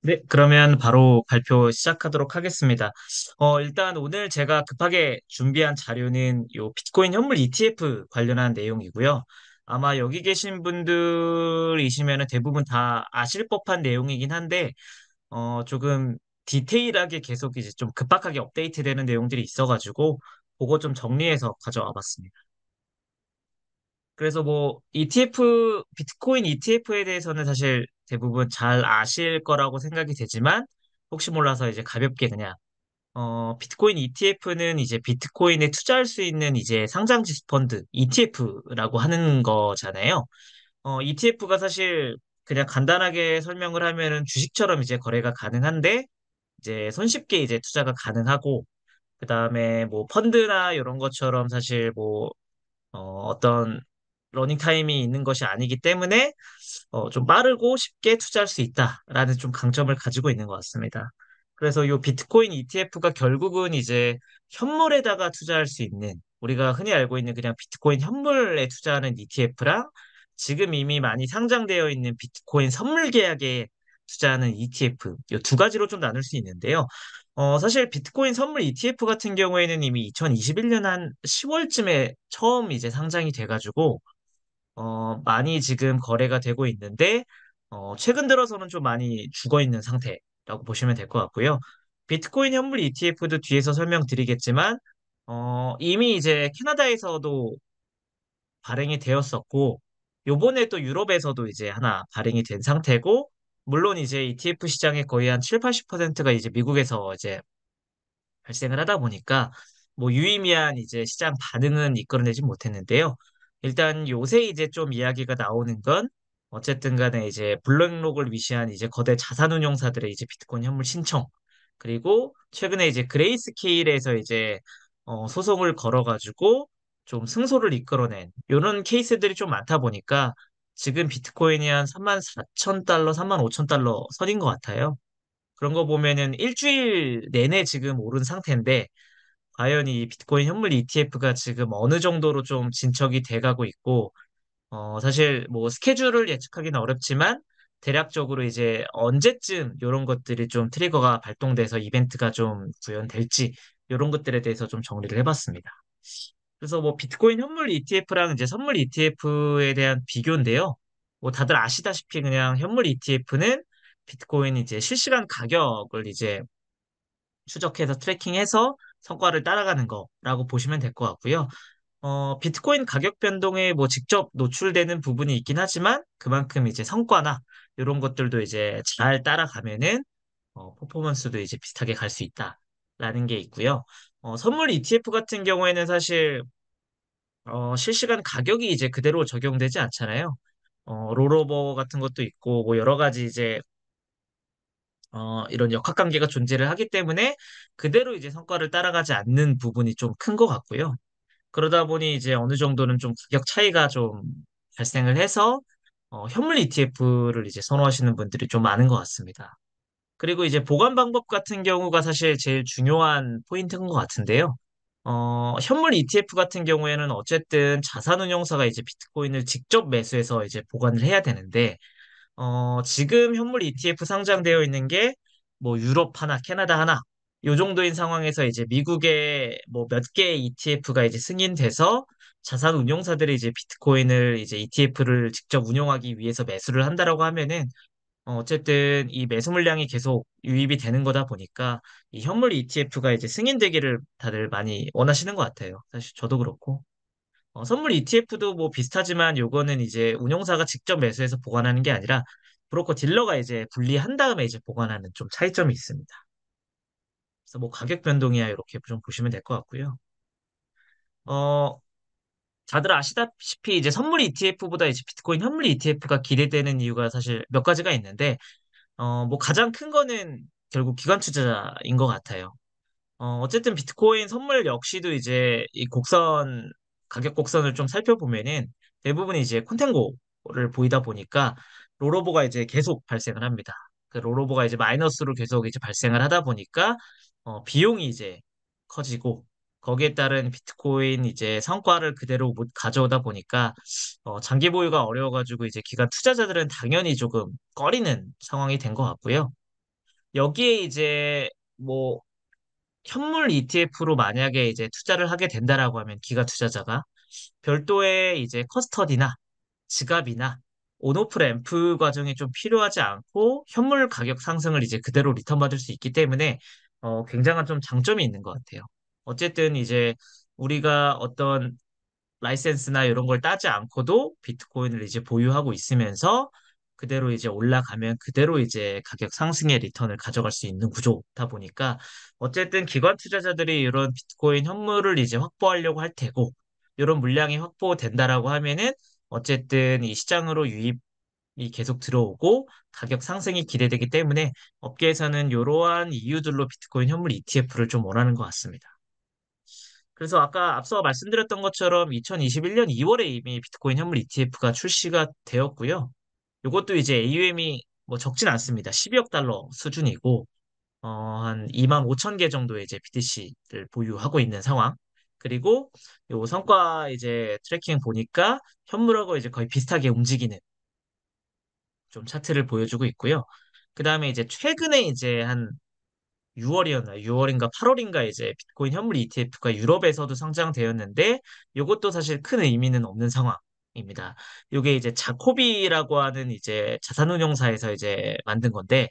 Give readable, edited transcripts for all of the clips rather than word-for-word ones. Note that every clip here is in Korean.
네, 그러면 바로 발표 시작하도록 하겠습니다. 일단 오늘 제가 급하게 준비한 자료는 요 비트코인 현물 ETF 관련한 내용이고요. 아마 여기 계신 분들이시면 대부분 다 아실 법한 내용이긴 한데, 조금 디테일하게 계속 이제 좀 급박하게 업데이트되는 내용들이 있어가지고, 그거 좀 정리해서 가져와 봤습니다. 그래서 뭐 비트코인 ETF에 대해서는 사실 대부분 잘 아실 거라고 생각이 되지만 혹시 몰라서 이제 가볍게 그냥 비트코인 ETF는 이제 비트코인에 투자할 수 있는 이제 상장지 펀드 ETF라고 하는 거잖아요. ETF가 사실 그냥 간단하게 설명을 하면은 주식처럼 이제 거래가 가능한데 이제 손쉽게 이제 투자가 가능하고 그다음에 뭐 펀드나 이런 것처럼 사실 뭐 어떤 러닝 타임이 있는 것이 아니기 때문에 좀 빠르고 쉽게 투자할 수 있다라는 좀 강점을 가지고 있는 것 같습니다. 그래서 이 비트코인 ETF가 결국은 이제 현물에다가 투자할 수 있는 우리가 흔히 알고 있는 그냥 비트코인 현물에 투자하는 ETF랑 지금 이미 많이 상장되어 있는 비트코인 선물 계약에 투자하는 ETF 이 두 가지로 좀 나눌 수 있는데요. 사실 비트코인 선물 ETF 같은 경우에는 이미 2021년 한 10월쯤에 처음 이제 상장이 돼가지고 많이 지금 거래가 되고 있는데, 최근 들어서는 좀 많이 죽어 있는 상태라고 보시면 될 것 같고요. 비트코인 현물 ETF도 뒤에서 설명드리겠지만, 이미 이제 캐나다에서도 발행이 되었었고, 요번에 또 유럽에서도 이제 하나 발행이 된 상태고, 물론 이제 ETF 시장의 거의 한 7, 80%가 이제 미국에서 이제 발생을 하다 보니까 뭐 유의미한 이제 시장 반응은 이끌어내지 못했는데요. 일단 요새 이제 좀 이야기가 나오는 건 어쨌든 간에 이제 블랙록을 위시한 이제 거대 자산운용사들의 이제 비트코인 현물 신청 그리고 최근에 이제 그레이스케일에서 이제 소송을 걸어가지고 좀 승소를 이끌어낸 이런 케이스들이 좀 많다 보니까 지금 비트코인이 한 34,000달러, 35,000달러 선인 것 같아요. 그런 거 보면은 일주일 내내 지금 오른 상태인데, 과연 이 비트코인 현물 ETF가 지금 어느 정도로 좀 진척이 돼가고 있고, 사실 뭐 스케줄을 예측하기는 어렵지만, 대략적으로 이제 언제쯤 이런 것들이 좀 트리거가 발동돼서 이벤트가 좀 구현될지, 이런 것들에 대해서 좀 정리를 해봤습니다. 그래서 뭐 비트코인 현물 ETF랑 이제 선물 ETF에 대한 비교인데요. 뭐 다들 아시다시피 그냥 현물 ETF는 비트코인 이제 실시간 가격을 이제 추적해서 트래킹해서 성과를 따라가는 거라고 보시면 될 것 같고요. 비트코인 가격 변동에 뭐 직접 노출되는 부분이 있긴 하지만 그만큼 이제 성과나 이런 것들도 이제 잘 따라가면은 퍼포먼스도 이제 비슷하게 갈 수 있다라는 게 있고요. 선물 ETF 같은 경우에는 사실 실시간 가격이 이제 그대로 적용되지 않잖아요. 롤오버 같은 것도 있고 뭐 여러 가지 이제 이런 역학관계가 존재를 하기 때문에 그대로 이제 성과를 따라가지 않는 부분이 좀 큰 것 같고요. 그러다 보니 이제 어느 정도는 좀 가격 차이가 좀 발생을 해서 현물 ETF를 이제 선호하시는 분들이 좀 많은 것 같습니다. 그리고 이제 보관 방법 같은 경우가 사실 제일 중요한 포인트인 것 같은데요. 현물 ETF 같은 경우에는 어쨌든 자산운용사가 이제 비트코인을 직접 매수해서 이제 보관을 해야 되는데, 지금 현물 ETF 상장되어 있는 게 뭐 유럽 하나, 캐나다 하나, 요 정도인 상황에서 이제 미국의 뭐 몇 개의 ETF가 이제 승인돼서 자산 운용사들이 이제 비트코인을 이제 ETF를 직접 운용하기 위해서 매수를 한다라고 하면은 어쨌든 이 매수 물량이 계속 유입이 되는 거다 보니까 이 현물 ETF가 이제 승인되기를 다들 많이 원하시는 것 같아요. 사실 저도 그렇고. 선물 ETF도 뭐 비슷하지만 요거는 이제 운용사가 직접 매수해서 보관하는 게 아니라 브로커 딜러가 이제 분리한 다음에 이제 보관하는 좀 차이점이 있습니다. 그래서 뭐 가격 변동이야 이렇게 좀 보시면 될 것 같고요. 어, 다들 아시다시피 이제 선물 ETF보다 이제 비트코인 현물 ETF가 기대되는 이유가 사실 몇 가지가 있는데, 뭐 가장 큰 거는 결국 기관 투자자인 것 같아요. 어쨌든 비트코인 선물 역시도 이제 이 가격 곡선을 좀 살펴보면은 대부분 이제 콘텐고를 보이다 보니까 롤오버가 이제 계속 발생을 합니다. 그 롤오버가 이제 마이너스로 계속 이제 발생을 하다 보니까 비용이 이제 커지고 거기에 따른 비트코인 이제 성과를 그대로 못 가져오다 보니까 장기 보유가 어려워가지고 이제 기관 투자자들은 당연히 조금 꺼리는 상황이 된 것 같고요. 여기에 이제 뭐 현물 ETF로 만약에 이제 투자를 하게 된다라고 하면 기가 투자자가 별도의 이제 커스터디나 지갑이나 온오프 램프 과정이 좀 필요하지 않고 현물 가격 상승을 이제 그대로 리턴 받을 수 있기 때문에 굉장한 좀 장점이 있는 것 같아요. 어쨌든 이제 우리가 어떤 라이센스나 이런 걸 따지 않고도 비트코인을 이제 보유하고 있으면서 그대로 이제 올라가면 그대로 이제 가격 상승의 리턴을 가져갈 수 있는 구조다 보니까 어쨌든 기관 투자자들이 이런 비트코인 현물을 이제 확보하려고 할 테고 이런 물량이 확보된다라고 하면은 어쨌든 이 시장으로 유입이 계속 들어오고 가격 상승이 기대되기 때문에 업계에서는 이러한 이유들로 비트코인 현물 ETF를 좀 원하는 것 같습니다. 그래서 아까 앞서 말씀드렸던 것처럼 2021년 2월에 이미 비트코인 현물 ETF가 출시가 되었고요. 이것도 이제 AUM이 뭐 적진 않습니다. 12억 달러 수준이고, 한 2만 5천 개 정도의 이제 BTC를 보유하고 있는 상황. 그리고 요 성과 이제 트래킹 보니까 현물하고 이제 거의 비슷하게 움직이는 좀 차트를 보여주고 있고요. 그 다음에 이제 최근에 이제 한 6월이었나? 6월인가 8월인가 이제 비트코인 현물 ETF가 유럽에서도 상장되었는데 이것도 사실 큰 의미는 없는 상황입니다. 이게 이제 자코비라고 하는 이제 자산운용사에서 이제 만든 건데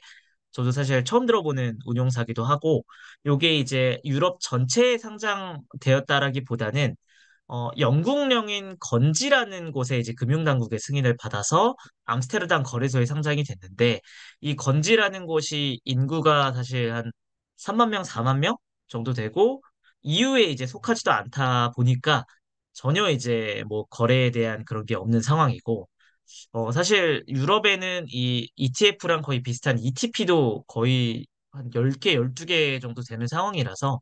저도 사실 처음 들어보는 운용사기도 하고 이게 이제 유럽 전체에 상장되었다라기보다는 영국령인 건지라는 곳에 이제 금융당국의 승인을 받아서 암스테르담 거래소에 상장이 됐는데 이 건지라는 곳이 인구가 사실 한 3만 명, 4만 명 정도 되고 EU에 이제 속하지도 않다 보니까 전혀 이제 뭐 거래에 대한 그런 게 없는 상황이고 사실 유럽에는 이 ETF랑 거의 비슷한 ETP도 거의 한 10개, 12개 정도 되는 상황이라서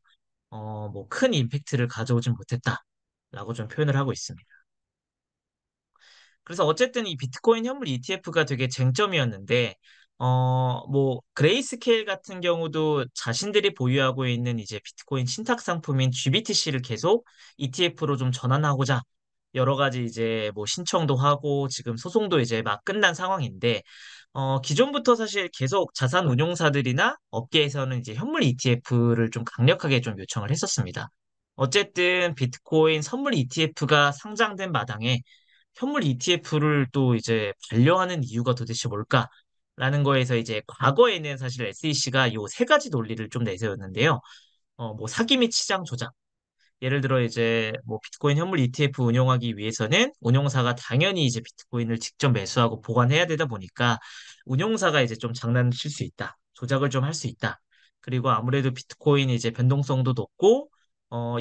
뭐 큰 임팩트를 가져오진 못했다라고 좀 표현을 하고 있습니다. 그래서 어쨌든 이 비트코인 현물 ETF가 되게 쟁점이었는데, 뭐, 그레이스케일 같은 경우도 자신들이 보유하고 있는 이제 비트코인 신탁 상품인 GBTC를 계속 ETF로 좀 전환하고자 여러 가지 이제 뭐 신청도 하고 지금 소송도 이제 막 끝난 상황인데, 기존부터 사실 계속 자산 운용사들이나 업계에서는 이제 현물 ETF를 좀 강력하게 좀 요청을 했었습니다. 어쨌든 비트코인 선물 ETF가 상장된 마당에 현물 ETF를 또 이제 반려하는 이유가 도대체 뭘까라는 거에서 이제 과거에는 사실 SEC가 요 세 가지 논리를 좀 내세웠는데요. 뭐 사기 및 시장 조작. 예를 들어 이제 뭐 비트코인 현물 ETF 운용하기 위해서는 운용사가 당연히 이제 비트코인을 직접 매수하고 보관해야 되다 보니까 운용사가 이제 좀 장난을 칠 수 있다. 조작을 좀 할 수 있다. 그리고 아무래도 비트코인이 이제 변동성도 높고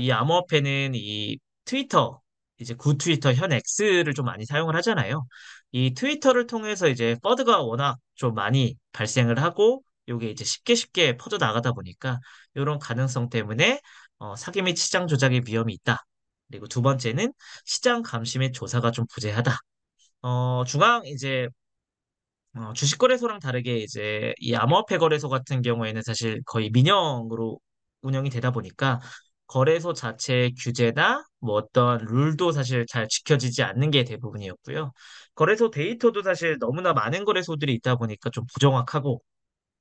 이 암호화폐는 이 트위터 이제 구 트위터 현 X를 좀 많이 사용을 하잖아요. 이 트위터를 통해서 이제 퍼드가 워낙 좀 많이 발생을 하고 요게 이제 쉽게 쉽게 퍼져 나가다 보니까 이런 가능성 때문에 사기 및 시장 조작의 위험이 있다. 그리고 두 번째는 시장 감시 및 조사가 좀 부재하다. 중앙 이제 주식거래소랑 다르게 이제 이 암호화폐 거래소 같은 경우에는 사실 거의 민영으로 운영이 되다 보니까 거래소 자체의 규제나 뭐 어떤 룰도 사실 잘 지켜지지 않는 게 대부분이었고요. 거래소 데이터도 사실 너무나 많은 거래소들이 있다 보니까 좀 부정확하고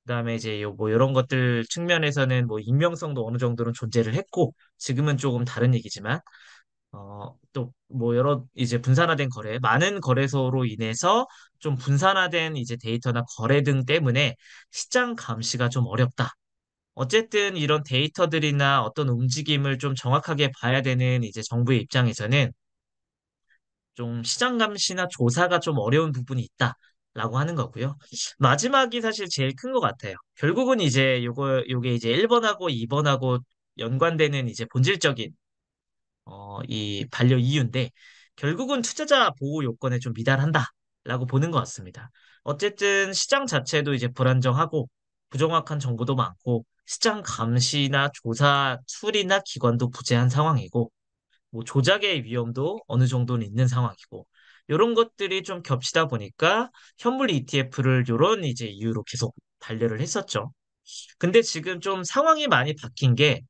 그다음에 이제 요 뭐 이런 것들 측면에서는 뭐 익명성도 어느 정도는 존재를 했고 지금은 조금 다른 얘기지만 또 뭐 여러 이제 분산화된 거래, 많은 거래소로 인해서 좀 분산화된 이제 데이터나 거래 등 때문에 시장 감시가 좀 어렵다. 어쨌든 이런 데이터들이나 어떤 움직임을 좀 정확하게 봐야 되는 이제 정부의 입장에서는 좀 시장 감시나 조사가 좀 어려운 부분이 있다라고 하는 거고요. 마지막이 사실 제일 큰 것 같아요. 결국은 이제 요게 이제 1번하고 2번하고 연관되는 이제 본질적인 이 반려 이유인데 결국은 투자자 보호 요건에 좀 미달한다라고 보는 것 같습니다. 어쨌든 시장 자체도 이제 불안정하고 부정확한 정보도 많고 시장 감시나 조사 툴이나 기관도 부재한 상황이고 뭐 조작의 위험도 어느 정도는 있는 상황이고 이런 것들이 좀 겹치다 보니까 현물 ETF를 이런 이제 이유로 계속 반려를 했었죠. 근데 지금 좀 상황이 많이 바뀐 게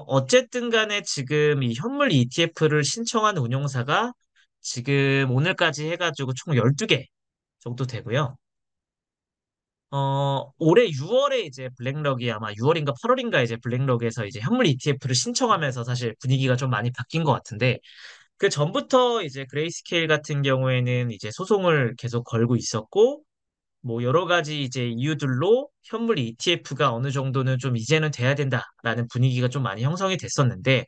어쨌든 간에 지금 이 현물 ETF를 신청한 운용사가 지금 오늘까지 해가지고 총 12개 정도 되고요. 올해 6월에 이제 블랙럭이 아마 6월인가 8월인가 이제 블랙럭에서 이제 현물 ETF를 신청하면서 사실 분위기가 좀 많이 바뀐 것 같은데 그 전부터 이제 그레이스케일 같은 경우에는 이제 소송을 계속 걸고 있었고 뭐 여러 가지 이제 이유들로 현물 ETF가 어느 정도는 좀 이제는 돼야 된다라는 분위기가 좀 많이 형성이 됐었는데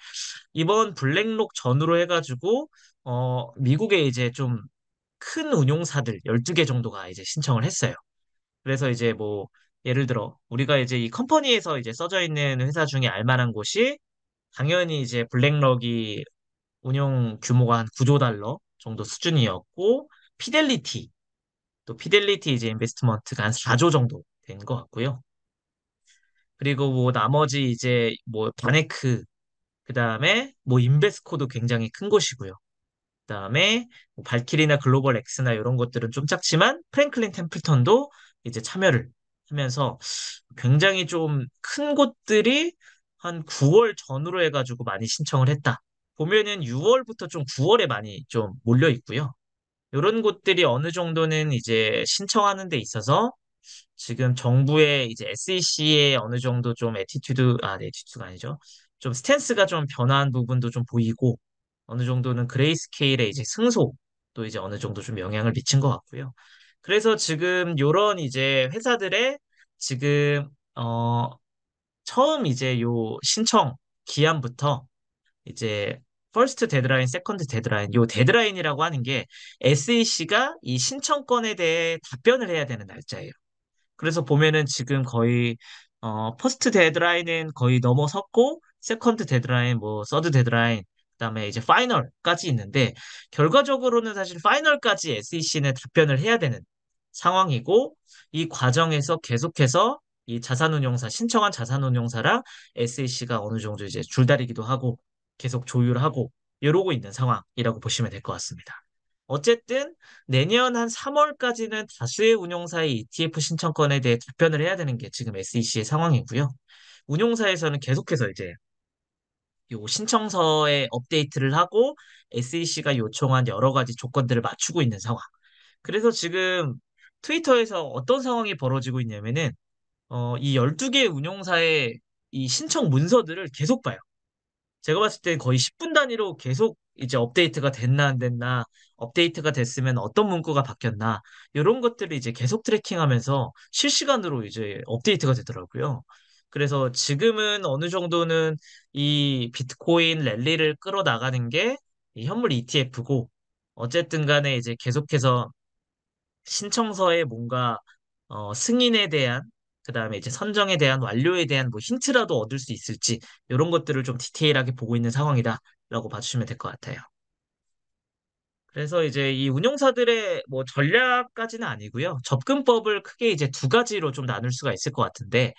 이번 블랙록 전후로 해가지고 미국에 이제 좀 큰 운용사들 12개 정도가 이제 신청을 했어요. 그래서 이제 뭐 예를 들어 우리가 이제 이 컴퍼니에서 이제 써져 있는 회사 중에 알만한 곳이 당연히 이제 블랙럭이 운용 규모가 한 9조 달러 정도 수준이었고 피델리티 또 피델리티 이제 인베스트먼트가 한 4조 정도 된 것 같고요. 그리고 뭐 나머지 이제 뭐 바네크 그다음에 뭐 인베스코도 굉장히 큰 곳이고요. 그다음에 뭐 발키리나 글로벌 엑스나 이런 것들은 좀 작지만 프랭클린 템플턴도 이제 참여를 하면서 굉장히 좀 큰 곳들이 한 9월 전후로 해가지고 많이 신청을 했다. 보면은 6월부터 좀 9월에 많이 좀 몰려 있고요. 이런 곳들이 어느 정도는 이제 신청하는 데 있어서 지금 정부의 이제 SEC의 어느 정도 좀 네, 애티튜드가 아니죠. 좀 스탠스가 좀 변화한 부분도 좀 보이고 어느 정도는 그레이스케일의 이제 승소도 이제 어느 정도 좀 영향을 미친 것 같고요. 그래서 지금 요런 이제 회사들의 지금 처음 이제 요 신청 기한부터 이제 퍼스트 데드라인, 세컨드 데드라인, 요 데드라인이라고 하는 게 SEC가 이 신청건에 대해 답변을 해야 되는 날짜예요. 그래서 보면은 지금 거의 퍼스트 데드라인은 거의 넘어섰고 세컨드 데드라인, 뭐 서드 데드라인, 그다음에 이제 파이널까지 있는데 결과적으로는 사실 파이널까지 SEC는 답변을 해야 되는 상황이고 이 과정에서 계속해서 이 자산운용사 신청한 자산운용사랑 SEC가 어느 정도 이제 줄다리기도 하고 계속 조율하고 이러고 있는 상황이라고 보시면 될 것 같습니다. 어쨌든 내년 한 3월까지는 다수의 운용사의 ETF 신청권에 대해 답변을 해야 되는 게 지금 SEC의 상황이고요. 운용사에서는 계속해서 이제 요 신청서에 업데이트를 하고 SEC가 요청한 여러 가지 조건들을 맞추고 있는 상황. 그래서 지금 트위터에서 어떤 상황이 벌어지고 있냐면은 이 12개 운용사의 이 신청 문서들을 계속 봐요. 제가 봤을 때 거의 10분 단위로 계속 이제 업데이트가 됐나 안 됐나, 업데이트가 됐으면 어떤 문구가 바뀌었나, 이런 것들을 이제 계속 트래킹하면서 실시간으로 이제 업데이트가 되더라고요. 그래서 지금은 어느 정도는 이 비트코인 랠리를 끌어나가는 게 이 현물 ETF고, 어쨌든 간에 이제 계속해서 신청서에 뭔가 승인에 대한 그다음에 이제 선정에 대한 완료에 대한 뭐 힌트라도 얻을 수 있을지 이런 것들을 좀 디테일하게 보고 있는 상황이다라고 봐주시면 될 것 같아요. 그래서 이제 이 운용사들의 뭐 전략까지는 아니고요. 접근법을 크게 이제 두 가지로 좀 나눌 수가 있을 것 같은데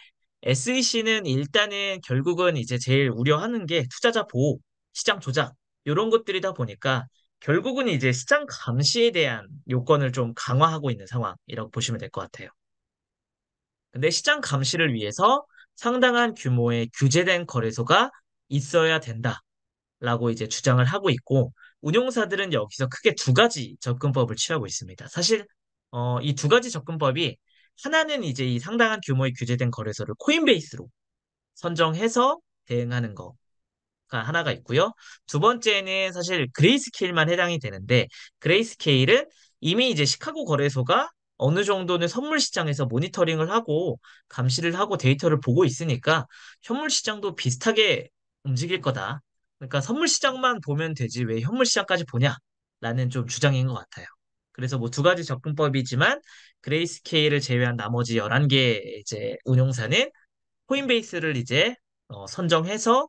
SEC는 일단은 결국은 이제 제일 우려하는 게 투자자 보호, 시장 조작 이런 것들이다 보니까 결국은 이제 시장 감시에 대한 요건을 좀 강화하고 있는 상황이라고 보시면 될 것 같아요. 근데 시장 감시를 위해서 상당한 규모의 규제된 거래소가 있어야 된다라고 이제 주장을 하고 있고, 운용사들은 여기서 크게 두 가지 접근법을 취하고 있습니다. 사실, 이 두 가지 접근법이 하나는 이제 이 상당한 규모의 규제된 거래소를 코인베이스로 선정해서 대응하는 거. 가 하나가 있고요. 두 번째는 사실 그레이스케일만 해당이 되는데 그레이스케일은 이미 이제 시카고 거래소가 어느 정도는 선물 시장에서 모니터링을 하고 감시를 하고 데이터를 보고 있으니까 현물 시장도 비슷하게 움직일 거다. 그러니까 선물 시장만 보면 되지 왜 현물 시장까지 보냐라는 좀 주장인 것 같아요. 그래서 뭐 두 가지 접근법이지만 그레이스케일을 제외한 나머지 11개 이제 운용사는 코인베이스를 이제 선정해서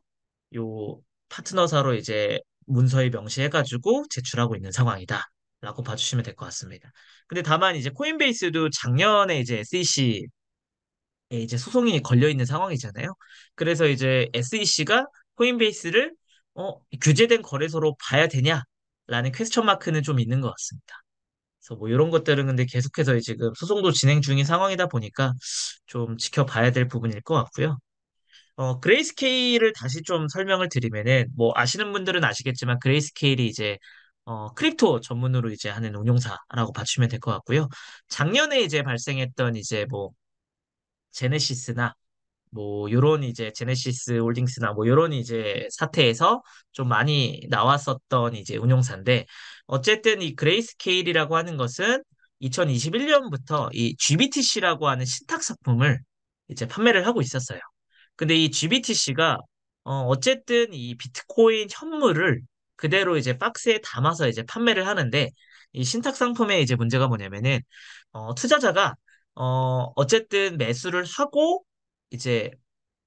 요 파트너사로 이제 문서에 명시해가지고 제출하고 있는 상황이다라고 봐주시면 될 것 같습니다. 근데 다만 이제 코인베이스도 작년에 이제 SEC에 이제 소송이 걸려 있는 상황이잖아요. 그래서 이제 SEC가 코인베이스를 규제된 거래소로 봐야 되냐라는 퀘스천 마크는 좀 있는 것 같습니다. 그래서 뭐 이런 것들은 근데 계속해서 지금 소송도 진행 중인 상황이다 보니까 좀 지켜봐야 될 부분일 것 같고요. 그레이스케일을 다시 좀 설명을 드리면은, 뭐, 아시는 분들은 아시겠지만, 그레이스케일이 이제, 크립토 전문으로 이제 하는 운용사라고 봐주시면 될 것 같고요. 작년에 이제 발생했던 이제 뭐, 제네시스나 뭐 요런 이제 제네시스 홀딩스나 뭐 요런 이제 사태에서 좀 많이 나왔었던 이제 운용사인데 어쨌든 이 그레이스케일이라고 하는 것은 2021년부터 이 GBTC라고 하는 신탁 상품을 이제 판매를 하고 있었어요. 근데 이 GBTC가 어쨌든 이 비트코인 현물을 그대로 이제 박스에 담아서 이제 판매를 하는데 이 신탁 상품의 이제 문제가 뭐냐면은 투자자가 어쨌든 매수를 하고 이제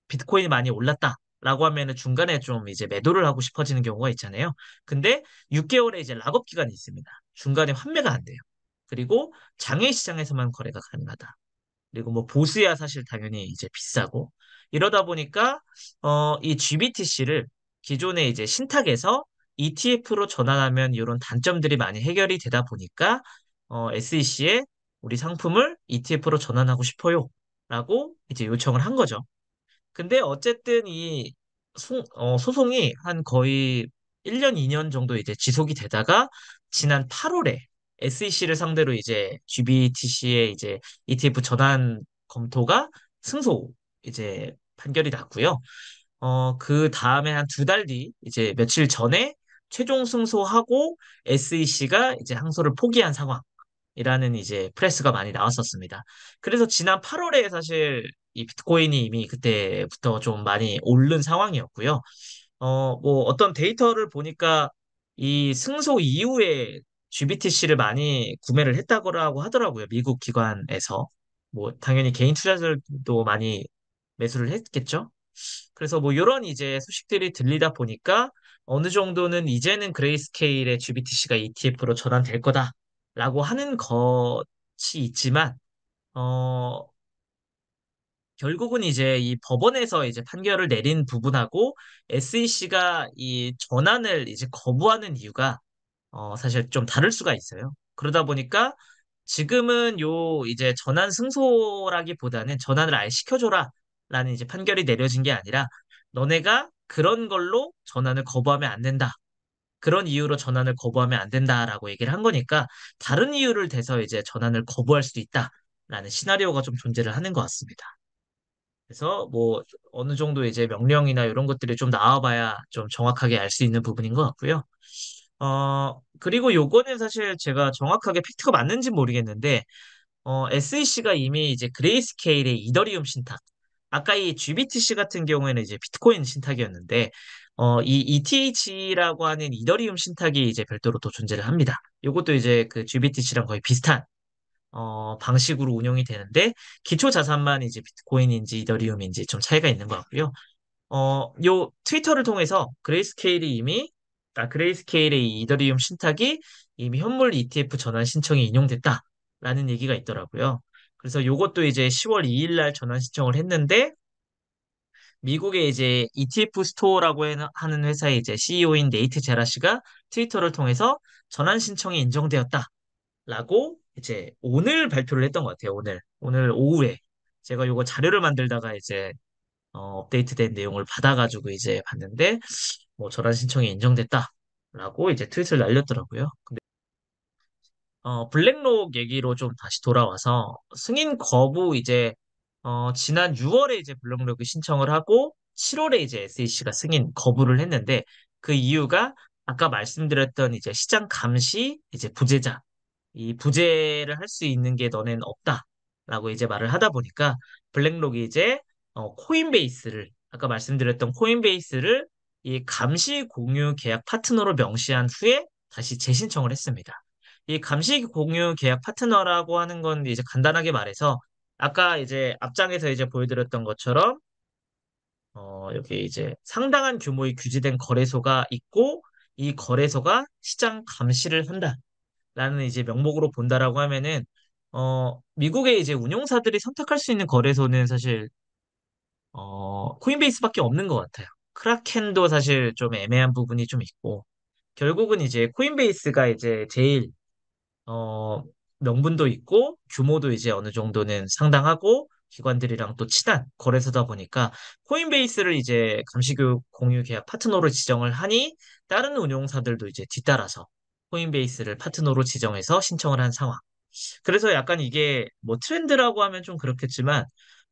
비트코인이 많이 올랐다라고 하면은 중간에 좀 이제 매도를 하고 싶어지는 경우가 있잖아요. 근데 6개월의 이제 락업 기간이 있습니다. 중간에 환매가 안 돼요. 그리고 장외 시장에서만 거래가 가능하다. 그리고 뭐 보수야 사실 당연히 이제 비싸고 이러다 보니까 이 GBTC를 기존의 이제 신탁에서 ETF로 전환하면 이런 단점들이 많이 해결이 되다 보니까 SEC에 우리 상품을 ETF로 전환하고 싶어요. 라고 이제 요청을 한 거죠. 근데 어쨌든 이 소송이 한 거의 1년, 2년 정도 이제 지속이 되다가 지난 8월에 SEC를 상대로 이제 GBTC의 이제 ETF 전환 검토가 승소 이제 판결이 났고요. 그 다음에 한 두 달 뒤, 이제 며칠 전에 최종 승소하고 SEC가 이제 항소를 포기한 상황. 이라는 이제 프레스가 많이 나왔었습니다. 그래서 지난 8월에 사실 이 비트코인이 이미 그때부터 좀 많이 오른 상황이었고요. 뭐 어떤 데이터를 보니까 이 승소 이후에 GBTC를 많이 구매를 했다고 하더라고요. 미국 기관에서. 뭐 당연히 개인 투자자들도 많이 매수를 했겠죠. 그래서 뭐 이런 이제 소식들이 들리다 보니까 어느 정도는 이제는 그레이스케일의 GBTC가 ETF로 전환될 거다라고 하는 것이 있지만 어 결국은 이제 이 법원에서 이제 판결을 내린 부분하고 SEC가 이 전환을 이제 거부하는 이유가 사실 좀 다를 수가 있어요. 그러다 보니까 지금은 요 이제 전환 승소라기보다는 전환을 아예 시켜줘라 라는 이제 판결이 내려진 게 아니라 너네가 그런 걸로 전환을 거부하면 안 된다. 그런 이유로 전환을 거부하면 안 된다라고 얘기를 한 거니까 다른 이유를 대서 이제 전환을 거부할 수도 있다라는 시나리오가 좀 존재를 하는 것 같습니다. 그래서 뭐 어느 정도 이제 명령이나 이런 것들이 좀 나와봐야 좀 정확하게 알 수 있는 부분인 것 같고요. 그리고 요거는 사실 제가 정확하게 팩트가 맞는지 모르겠는데, SEC가 이미 이제 그레이스케일의 이더리움 신탁, 아까 이 GBTC 같은 경우에는 이제 비트코인 신탁이었는데, 이 ETH라고 하는 이더리움 신탁이 이제 별도로 또 존재를 합니다. 요것도 이제 그 GBTC랑 거의 비슷한 방식으로 운영이 되는데, 기초 자산만 이제 비트코인인지 이더리움인지 좀 차이가 있는 것 같고요. 요 트위터를 통해서 그레이스케일의 이 이더리움 신탁이 이미 현물 ETF 전환 신청이 인용됐다라는 얘기가 있더라고요. 그래서 요것도 이제 10월 2일 날 전환 신청을 했는데 미국의 이제 ETF 스토어라고 하는 회사의 이제 CEO인 네이트 제라 씨가 트위터를 통해서 전환 신청이 인정되었다라고 이제 오늘 발표를 했던 것 같아요. 오늘 오후에 제가 요거 자료를 만들다가 이제 업데이트된 내용을 받아가지고 이제 봤는데, 뭐 전환 신청이 인정됐다라고 이제 트윗을 날렸더라고요. 근데 블랙록 얘기로 좀 다시 돌아와서 승인 거부 이제 지난 6월에 이제 블랙록이 신청을 하고 7월에 이제 SEC가 승인 거부를 했는데 그 이유가 아까 말씀드렸던 이제 시장 감시 이제 부재자 이 부재를 할 수 있는 게 너넨 없다라고 이제 말을 하다 보니까 블랙록이 이제 코인베이스를 아까 말씀드렸던 코인베이스를 이 감시 공유 계약 파트너로 명시한 후에 다시 재신청을 했습니다. 이 감시 공유 계약 파트너라고 하는 건 이제 간단하게 말해서 아까 이제 앞장에서 이제 보여드렸던 것처럼 여기 이제 상당한 규모의 규제된 거래소가 있고 이 거래소가 시장 감시를 한다. 라는 이제 명목으로 본다라고 하면은 미국의 이제 운용사들이 선택할 수 있는 거래소는 사실 코인베이스밖에 없는 것 같아요. 크라켄도 사실 좀 애매한 부분이 좀 있고 결국은 이제 코인베이스가 이제 제일 어, 명분도 있고 규모도 이제 어느 정도는 상당하고 기관들이랑 또 친한 거래소다 보니까 코인베이스를 이제 감시교육 공유 계약 파트너로 지정을 하니 다른 운용사들도 이제 뒤따라서 코인베이스를 파트너로 지정해서 신청을 한 상황. 그래서 약간 이게 뭐 트렌드라고 하면 좀 그렇겠지만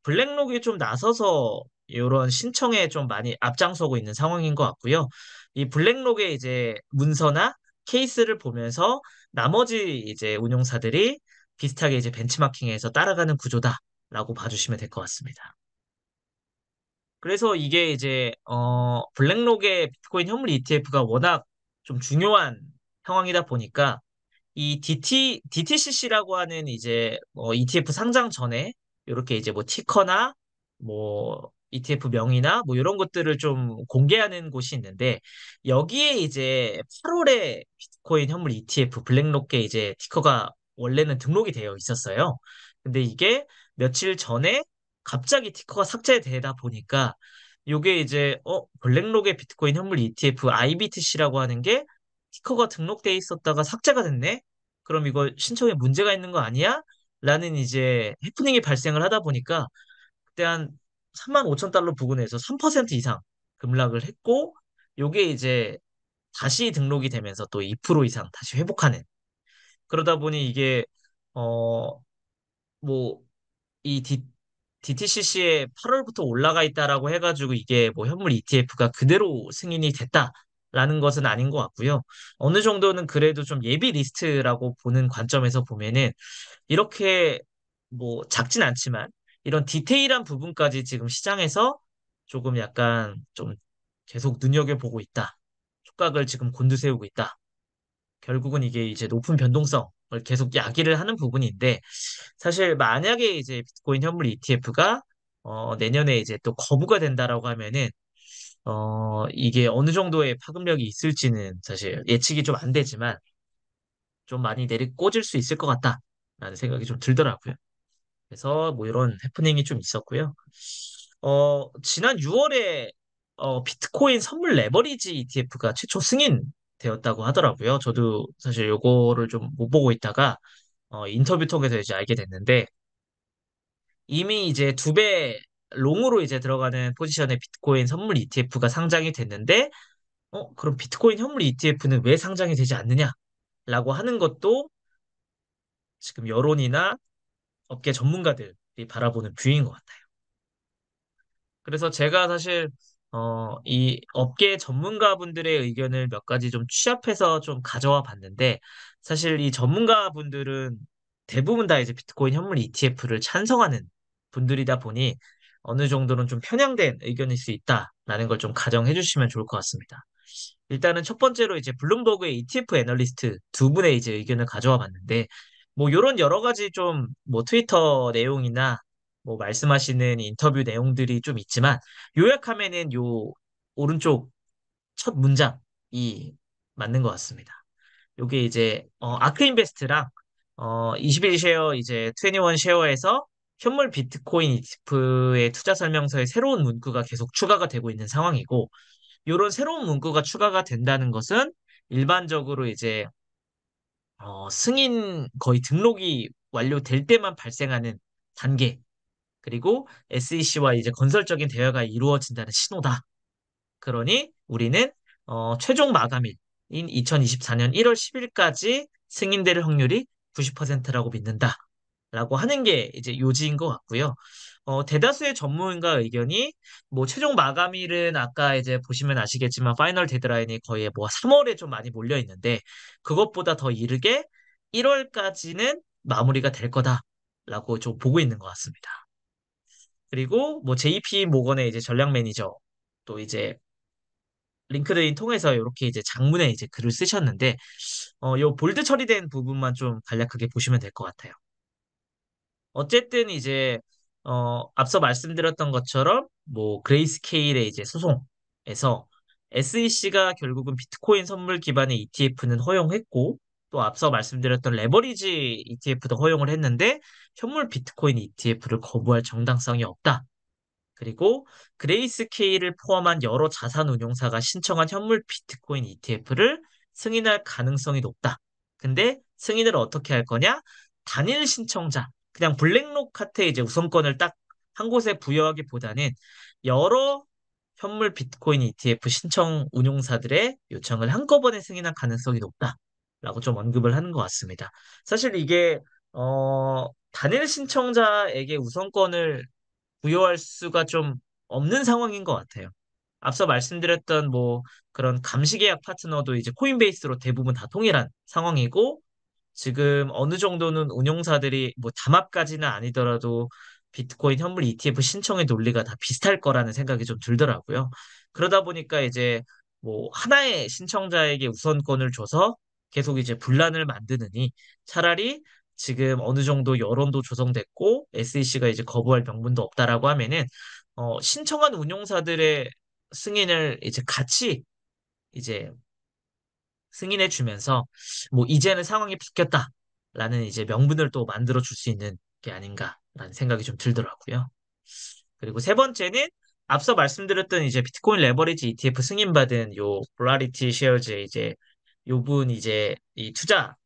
블랙록이 좀 나서서 이런 신청에 좀 많이 앞장서고 있는 상황인 것 같고요. 이 블랙록의 이제 문서나 케이스를 보면서 나머지 이제 운용사들이 비슷하게 이제 벤치마킹해서 따라가는 구조다라고 봐주시면 될 것 같습니다. 그래서 이게 이제 블랙록의 비트코인 현물 ETF가 워낙 좀 중요한 상황이다 보니까 이 DTCC라고 하는 이제 ETF 상장 전에 이렇게 이제 뭐 티커나 뭐 ETF 명이나 뭐 이런 것들을 좀 공개하는 곳이 있는데 여기에 이제 8월에 비트코인 현물 ETF 블랙록에 이제 티커가 원래는 등록이 되어 있었어요. 근데 이게 며칠 전에 갑자기 티커가 삭제되다 보니까 요게 이제 블랙록의 비트코인 현물 ETF IBTC라고 하는 게 티커가 등록돼 있었다가 삭제가 됐네? 그럼 이거 신청에 문제가 있는 거 아니야? 라는 이제 해프닝이 발생을 하다 보니까 그때 한 3만 5천 달러 부근에서 3% 이상 급락을 했고 요게 이제 다시 등록이 되면서 또 2% 이상 다시 회복하는 그러다 보니 이게 뭐 이 DTCC에 8월부터 올라가 있다라고 해가지고 이게 뭐 현물 ETF가 그대로 승인이 됐다라는 것은 아닌 것 같고요. 어느 정도는 그래도 좀 예비 리스트라고 보는 관점에서 보면은 이렇게 뭐 작진 않지만 이런 디테일한 부분까지 지금 시장에서 조금 약간 좀 계속 눈여겨보고 있다. 촉각을 지금 곤두세우고 있다. 결국은 이게 이제 높은 변동성을 계속 야기를 하는 부분인데 사실 만약에 이제 비트코인 현물 ETF가 내년에 이제 또 거부가 된다라고 하면은 이게 어느 정도의 파급력이 있을지는 사실 예측이 좀 안 되지만 좀 많이 내리꽂을 수 있을 것 같다라는 생각이 좀 들더라고요. 그래서 뭐 이런 해프닝이 좀 있었고요. 지난 6월에 비트코인 선물 레버리지 ETF가 최초 승인되었다고 하더라고요. 저도 사실 요거를 좀 못 보고 있다가 인터뷰 통해서 이제 알게 됐는데 이미 이제 2배 롱으로 이제 들어가는 포지션의 비트코인 선물 ETF가 상장이 됐는데 그럼 비트코인 현물 ETF는 왜 상장이 되지 않느냐라고 하는 것도 지금 여론이나 업계 전문가들이 바라보는 뷰인 것 같아요. 그래서 제가 사실 이 업계 전문가분들의 의견을 몇 가지 좀 취합해서 좀 가져와 봤는데 사실 이 전문가분들은 대부분 다 이제 비트코인 현물 ETF를 찬성하는 분들이다 보니 어느 정도는 좀 편향된 의견일 수 있다라는 걸 좀 가정해 주시면 좋을 것 같습니다. 일단은 첫 번째로 이제 블룸버그의 ETF 애널리스트 2분의 이제 의견을 가져와 봤는데 뭐 요런 여러 가지 좀 뭐 트위터 내용이나 뭐 말씀하시는 인터뷰 내용들이 좀 있지만 요약하면은 요 오른쪽 첫 문장이 맞는 것 같습니다. 요게 이제 아크인베스트랑 21 쉐어 이제 21 쉐어에서 현물 비트코인 ETF의 투자 설명서에 새로운 문구가 계속 추가가 되고 있는 상황이고 이런 새로운 문구가 추가가 된다는 것은 일반적으로 이제 승인 거의 등록이 완료될 때만 발생하는 단계 그리고 SEC와 이제 건설적인 대화가 이루어진다는 신호다. 그러니 우리는 최종 마감일인 2024년 1월 10일까지 승인될 확률이 90%라고 믿는다. 라고 하는 게 이제 요지인 것 같고요. 대다수의 전문가 의견이 뭐 최종 마감일은 아까 이제 보시면 아시겠지만 파이널 데드라인이 거의 뭐 3월에 좀 많이 몰려 있는데 그것보다 더 이르게 1월까지는 마무리가 될 거다라고 좀 보고 있는 것 같습니다. 그리고 뭐 JP 모건의 이제 전략 매니저 또 이제 링크드인 통해서 이렇게 이제 장문에 이제 글을 쓰셨는데 요 볼드 처리된 부분만 좀 간략하게 보시면 될 것 같아요. 어쨌든 이제 앞서 말씀드렸던 것처럼 뭐 그레이스케일의 이제 소송에서 SEC가 결국은 비트코인 선물 기반의 ETF는 허용했고 또 앞서 말씀드렸던 레버리지 ETF도 허용을 했는데 현물 비트코인 ETF를 거부할 정당성이 없다. 그리고 그레이스케일을 포함한 여러 자산 운용사가 신청한 현물 비트코인 ETF를 승인할 가능성이 높다. 근데 승인을 어떻게 할 거냐? 단일 신청자, 그냥 블랙록 카트에 이제 우선권을 딱 한 곳에 부여하기보다는 여러 현물 비트코인 ETF 신청 운용사들의 요청을 한꺼번에 승인할 가능성이 높다라고 좀 언급을 하는 것 같습니다. 사실 이게 단일 신청자에게 우선권을 부여할 수가 좀 없는 상황인 것 같아요. 앞서 말씀드렸던 뭐 그런 감시계약 파트너도 이제 코인베이스로 대부분 다 통일한 상황이고 지금 어느 정도는 운용사들이 뭐 담합까지는 아니더라도 비트코인 현물 ETF 신청의 논리가 다 비슷할 거라는 생각이 좀 들더라고요. 그러다 보니까 이제 뭐 하나의 신청자에게 우선권을 줘서 계속 이제 분란을 만드느니 차라리 지금 어느 정도 여론도 조성됐고 SEC가 이제 거부할 명분도 없다라고 하면은 신청한 운용사들의 승인을 이제 같이 이제 승인해 주면서 뭐 이제는 상황이 바뀌었다라는 이제 명분을 또 만들어 줄 수 있는 게 아닌가라는 생각이 좀 들더라고요. 그리고 세 번째는 앞서 말씀드렸던 이제 비트코인 레버리지 ETF 승인받은 요 볼라리티 쉐어즈 이제 요분 이제 이 투자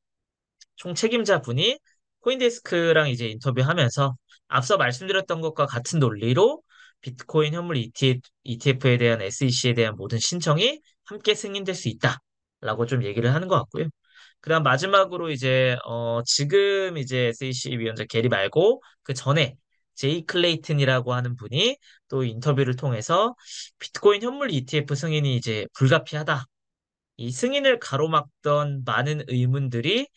총책임자 분이 코인데스크랑 이제 인터뷰하면서 앞서 말씀드렸던 것과 같은 논리로 비트코인 현물 ETF에 대한 SEC에 대한 모든 신청이 함께 승인될 수 있다라고 좀 얘기를 하는 것 같고요. 그다음 마지막으로 이제 지금 이제 SEC 위원장 게리 말고 그 전에 제이 클레이튼이라고 하는 분이 또 인터뷰를 통해서 비트코인 현물 ETF 승인이 이제 불가피하다. 이 승인을 가로막던 많은 의문들이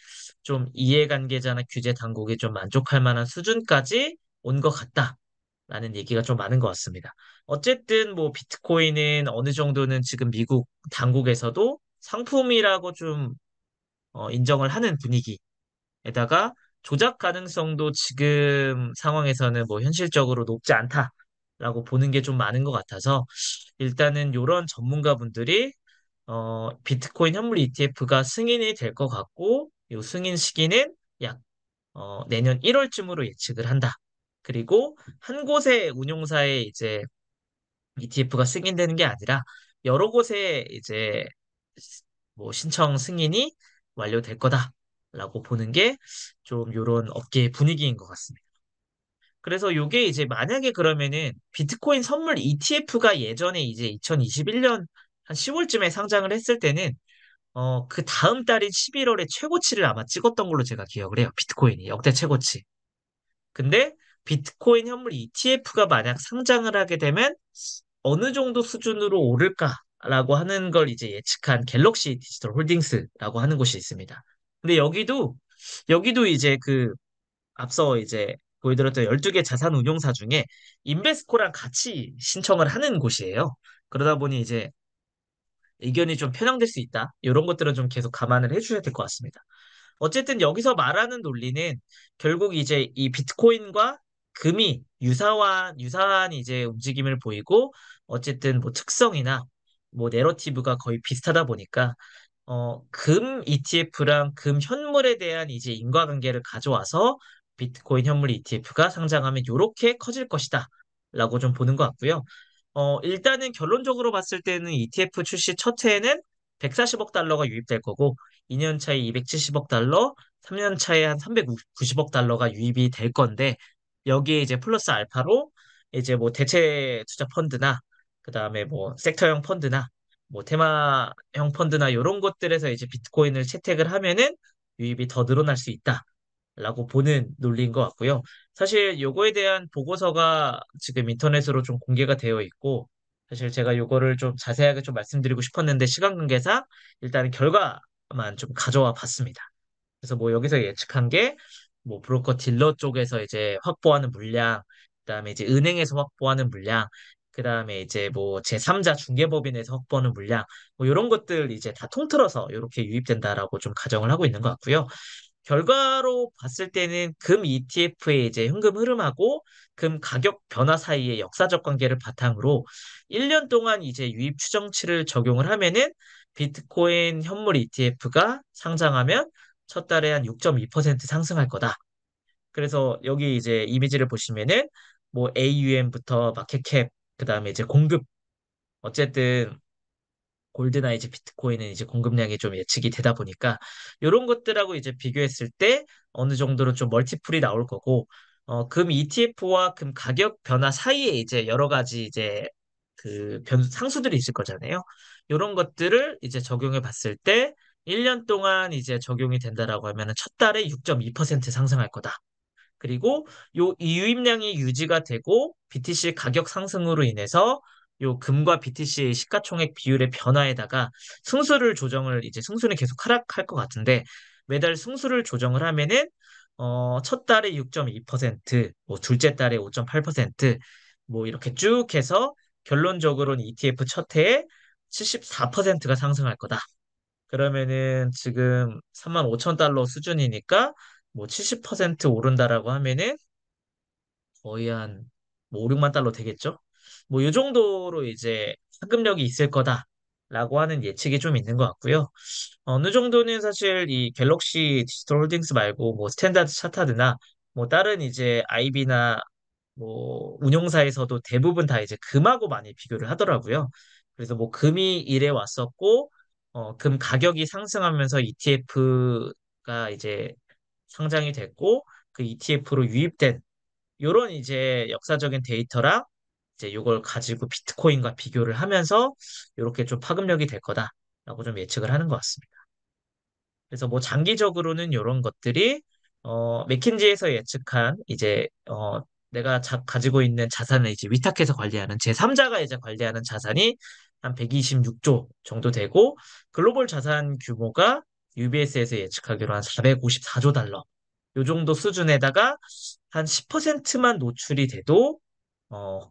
좀 이해관계자나 규제 당국이 좀 만족할 만한 수준까지 온 것 같다라는 얘기가 좀 많은 것 같습니다. 어쨌든 뭐 비트코인은 어느 정도는 지금 미국 당국에서도 상품이라고 좀 인정을 하는 분위기에다가 조작 가능성도 지금 상황에서는 뭐 현실적으로 높지 않다라고 보는 게 좀 많은 것 같아서 일단은 이런 전문가분들이 비트코인 현물 ETF가 승인이 될 것 같고, 이 승인 시기는 약 내년 1월쯤으로 예측을 한다. 그리고 한 곳의 운용사에 이제 ETF가 승인되는 게 아니라 여러 곳에 이제 뭐 신청 승인이 완료될 거다라고 보는 게 좀 이런 업계의 분위기인 것 같습니다. 그래서 요게 이제 만약에 그러면은 비트코인 선물 ETF가 예전에 이제 2021년 한 10월쯤에 상장을 했을 때는 그 다음 달인 11월에 최고치를 아마 찍었던 걸로 제가 기억을 해요. 비트코인이 역대 최고치. 근데 비트코인 현물 ETF가 만약 상장을 하게 되면 어느 정도 수준으로 오를까라고 하는 걸 이제 예측한 갤럭시 디지털 홀딩스라고 하는 곳이 있습니다. 근데 여기도 이제 그 앞서 이제 보여드렸던 12개 자산 운용사 중에 인베스코랑 같이 신청을 하는 곳이에요. 그러다 보니 이제 의견이 좀 편향될 수 있다. 이런 것들은 좀 계속 감안을 해주셔야 될 것 같습니다. 어쨌든 여기서 말하는 논리는 결국 이제 이 비트코인과 금이 유사한 이제 움직임을 보이고 어쨌든 뭐 특성이나 뭐 내러티브가 거의 비슷하다 보니까 금 ETF랑 금 현물에 대한 이제 인과관계를 가져와서 비트코인 현물 ETF가 상장하면 이렇게 커질 것이다. 라고 좀 보는 것 같고요. 일단은 결론적으로 봤을 때는 ETF 출시 첫 해에는 140억 달러가 유입될 거고, 2년 차에 270억 달러, 3년 차에 한 390억 달러가 유입이 될 건데, 여기에 이제 플러스 알파로 이제 뭐 대체 투자 펀드나, 그 다음에 뭐 섹터형 펀드나, 뭐 테마형 펀드나 이런 것들에서 이제 비트코인을 채택을 하면은 유입이 더 늘어날 수 있다라고 보는 논리인 것 같고요. 사실 요거에 대한 보고서가 지금 인터넷으로 좀 공개가 되어 있고, 사실 제가 요거를 좀 자세하게 좀 말씀드리고 싶었는데 시간 관계상 일단은 결과만 좀 가져와 봤습니다. 그래서 뭐 여기서 예측한 게 뭐 브로커 딜러 쪽에서 이제 확보하는 물량, 그다음에 이제 은행에서 확보하는 물량, 그다음에 이제 뭐 제3자 중개법인에서 확보하는 물량, 뭐 이런 것들 이제 다 통틀어서 이렇게 유입된다라고 좀 가정을 하고 있는 것 같고요. 결과로 봤을 때는 금 ETF의 이제 현금 흐름하고 금 가격 변화 사이의 역사적 관계를 바탕으로 1년 동안 이제 유입 추정치를 적용을 하면은 비트코인 현물 ETF가 상장하면 첫 달에 한 6.2% 상승할 거다. 그래서 여기 이제 이미지를 보시면은 뭐 AUM부터 마켓캡, 그다음에 이제 공급, 어쨌든 골드나 이제 비트코인은 이제 공급량이 좀 예측이 되다 보니까 이런 것들하고 이제 비교했을 때 어느 정도로 좀 멀티플이 나올 거고 금 ETF와 금 가격 변화 사이에 이제 여러 가지 이제 그 상수들이 있을 거잖아요. 이런 것들을 이제 적용해 봤을 때 1년 동안 이제 적용이 된다라고 하면은 첫 달에 6.2% 상승할 거다. 그리고 요 유입량이 유지가 되고 BTC 가격 상승으로 인해서 요 금과 BTC의 시가총액 비율의 변화에다가 승수를 조정을 이제 승수는 계속 하락할 것 같은데 매달 승수를 조정을 하면은 첫 달에 6.2%, 뭐 둘째 달에 5.8%, 뭐 이렇게 쭉 해서 결론적으로는 ETF 첫 해에 74%가 상승할 거다. 그러면은 지금 3만 5천 달러 수준이니까 뭐 70% 오른다라고 하면은 거의 한 뭐 5, 6만 달러 되겠죠? 뭐 이 정도로 이제 상금력이 있을 거다라고 하는 예측이 좀 있는 것 같고요. 어느 정도는 사실 이 갤럭시 디지털 홀딩스 말고 뭐 스탠다드 차타드나 뭐 다른 이제 IB나 뭐 운용사에서도 대부분 다 이제 금하고 많이 비교를 하더라고요. 그래서 뭐 금이 이래 왔었고 금 가격이 상승하면서 ETF가 이제 상장이 됐고 그 ETF로 유입된 요런 이제 역사적인 데이터랑 이제 요걸 가지고 비트코인과 비교를 하면서 요렇게 좀 파급력이 될 거다라고 좀 예측을 하는 것 같습니다. 그래서 뭐 장기적으로는 이런 것들이 맥킨지에서 예측한 이제 내가 가지고 있는 자산을 이제 위탁해서 관리하는 제3자가 이제 관리하는 자산이 한 126조 정도 되고 글로벌 자산 규모가 UBS에서 예측하기로 한 454조 달러 요 정도 수준에다가 한 10%만 노출이 돼도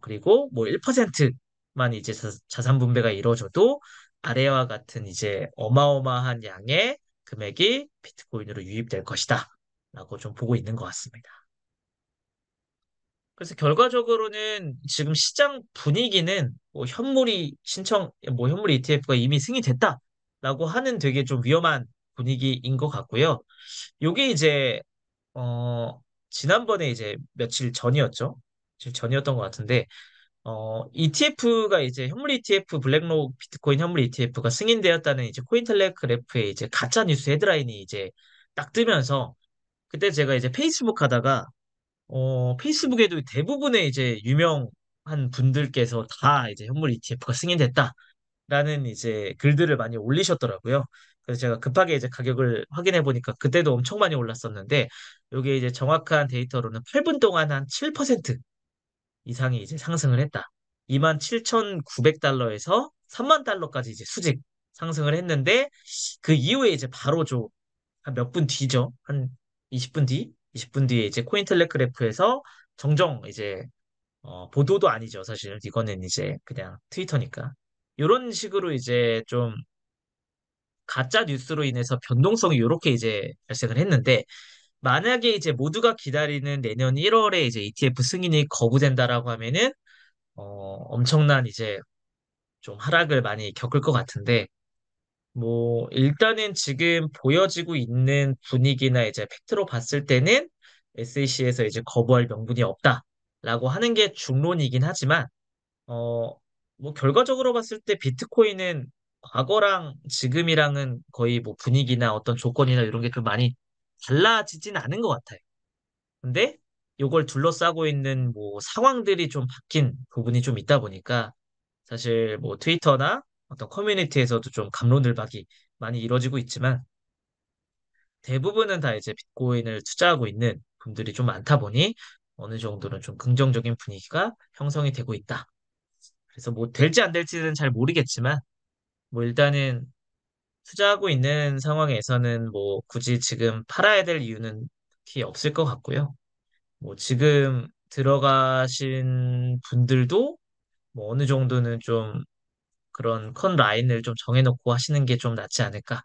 그리고 뭐 1%만 이제 자산 분배가 이루어져도 아래와 같은 이제 어마어마한 양의 금액이 비트코인으로 유입될 것이다. 라고 좀 보고 있는 것 같습니다. 그래서 결과적으로는 지금 시장 분위기는 뭐 현물 ETF가 이미 승인됐다. 라고 하는 되게 좀 위험한 분위기인 것 같고요. 요게 이제, 어, 지난번에 이제 며칠 전이었죠. 며칠 전이었던 것 같은데, ETF가 이제 현물 ETF, 블랙록 비트코인 현물 ETF가 승인되었다는 이제 코인텔레그래프에 이제 가짜 뉴스 헤드라인이 이제 딱 뜨면서 그때 제가 이제 페이스북 하다가 페이스북에도 대부분의 이제 유명한 분들께서 다 이제 현물 ETF가 승인됐다라는 이제 글들을 많이 올리셨더라고요. 그래서 제가 급하게 이제 가격을 확인해 보니까 그때도 엄청 많이 올랐었는데 이게 이제 정확한 데이터로는 8분 동안 한 7% 이상이 이제 상승을 했다. 27,900달러에서 3만 달러까지 이제 수직 상승을 했는데 그 이후에 이제 바로 한 몇 분 뒤죠. 한 20분 뒤? 20분 뒤에 이제 코인텔레그래프에서 정정 이제 보도도 아니죠. 사실 이거는 이제 그냥 트위터니까. 이런 식으로 이제 좀 가짜 뉴스로 인해서 변동성이 이렇게 이제 발생을 했는데 만약에 이제 모두가 기다리는 내년 1월에 이제 ETF 승인이 거부된다라고 하면은 엄청난 이제 좀 하락을 많이 겪을 것 같은데, 뭐, 일단은 지금 보여지고 있는 분위기나 이제 팩트로 봤을 때는 SEC에서 이제 거부할 명분이 없다라고 하는 게 중론이긴 하지만, 어, 뭐, 결과적으로 봤을 때 비트코인은 과거랑 지금이랑은 거의 뭐 분위기나 어떤 조건이나 이런 게 좀 많이 달라지진 않은 것 같아요. 근데 요걸 둘러싸고 있는 뭐 상황들이 좀 바뀐 부분이 좀 있다 보니까 사실 뭐 트위터나 어떤 커뮤니티에서도 좀 갑론을박이 많이 이루어지고 있지만 대부분은 다 이제 비트코인을 투자하고 있는 분들이 좀 많다 보니 어느 정도는 좀 긍정적인 분위기가 형성이 되고 있다. 그래서 뭐 될지 안 될지는 잘 모르겠지만 뭐 일단은 투자하고 있는 상황에서는 뭐 굳이 지금 팔아야 될 이유는 특히 없을 것 같고요. 뭐 지금 들어가신 분들도 뭐 어느 정도는 좀 그런 컨 라인을 좀 정해놓고 하시는 게 좀 낫지 않을까.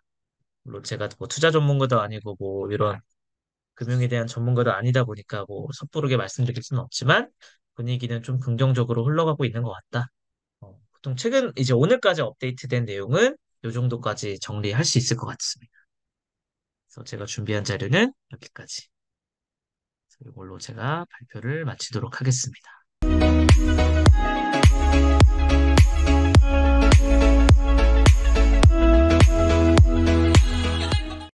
물론 제가 뭐 투자 전문가도 아니고 뭐 이런 금융에 대한 전문가도 아니다 보니까 뭐 섣부르게 말씀드릴 수는 없지만 분위기는 좀 긍정적으로 흘러가고 있는 것 같다. 보통 최근 이제 오늘까지 업데이트된 내용은 이 정도까지 정리할 수 있을 것 같습니다. 그래서 제가 준비한 자료는 여기까지. 그래서 이걸로 제가 발표를 마치도록 하겠습니다.